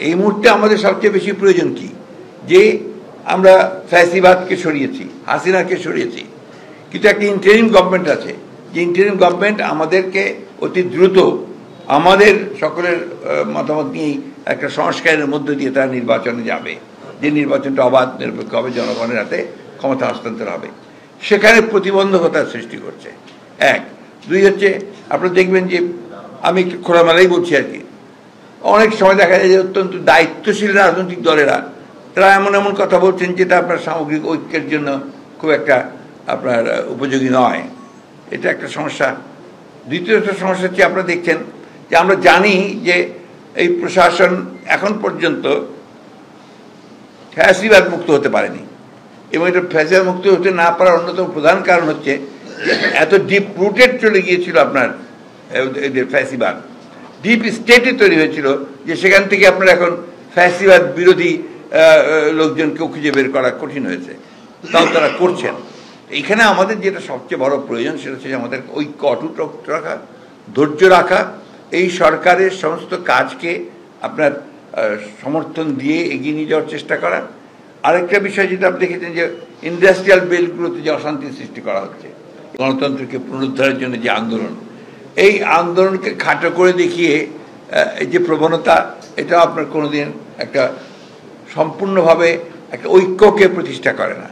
এই মুহূর্তে আমাদের সবচেয়ে বেশি প্রয়োজন কি? যে আমরা ফ্যাসিবাদকে সরিয়েছি, হাসিনাকে সরিয়েছি, কিন্তু একটা ইন্টারিম গভর্নমেন্ট আছে, যে ইন্টারিম গভর্নমেন্ট আমাদেরকে অতি দ্রুত আমাদের সকলের মতামত নিয়েই একটা সংস্কারের মধ্য দিয়ে তারা নির্বাচনে যাবে, যে নির্বাচনটা অবাধ নিরপেক্ষ হবে, জনগণের হাতে ক্ষমতা হস্তান্তর হবে। সেখানে প্রতিবন্ধকতার সৃষ্টি করছে। এক। দুই হচ্ছে, আপনারা দেখবেন যে আমি একটু খোলামেলাই বলছি আর কি, অনেক সময় দেখা যায় যে অত্যন্ত দায়িত্বশীল রাজনৈতিক দলেরা তারা এমন এমন কথা বলছেন যেটা আপনার সামগ্রিক ঐক্যের জন্য খুব একটা আপনার উপযোগী নয়। এটা একটা সমস্যা। দ্বিতীয় একটা সমস্যা হচ্ছে, আপনারা দেখছেন যে আমরা জানি যে এই প্রশাসন এখন পর্যন্ত ফ্যাসিবাদ মুক্ত হতে পারেনি, এবং এটা ফ্যাসিবাদ মুক্ত হতে না পারার অন্যতম প্রধান কারণ হচ্ছে এত ডিপ রুটেড চলে গিয়েছিল আপনার ফ্যাসিবাদ, ডিপ স্টেটে তৈরি হয়েছিল, যে সেখান থেকে আপনার এখন ফ্যাসিবাদ বিরোধী লোকজনকেও খুঁজে বের করা কঠিন হয়েছে। তাও তারা করছেন। এখানে আমাদের যেটা সবচেয়ে বড় প্রয়োজন সেটা হচ্ছে আমাদের ঐক্য অটুট রাখা, ধৈর্য রাখা, এই সরকারের সমস্ত কাজকে আপনার সমর্থন দিয়ে এগিয়ে নিয়ে যাওয়ার চেষ্টা করা। আরেকটা বিষয় যেটা আপনি দেখেছেন, যে ইন্ডাস্ট্রিয়াল বেল্টগুলোতে যে অশান্তির সৃষ্টি করা হচ্ছে, গণতন্ত্রকে পুনরুদ্ধারের জন্য যে আন্দোলন, এই আন্দোলনকে খাটো করে দেখিয়ে এই যে প্রবণতা, এটা আপনার কোনোদিন একটা সম্পূর্ণভাবে একটা ঐক্যকে প্রতিষ্ঠা করে না।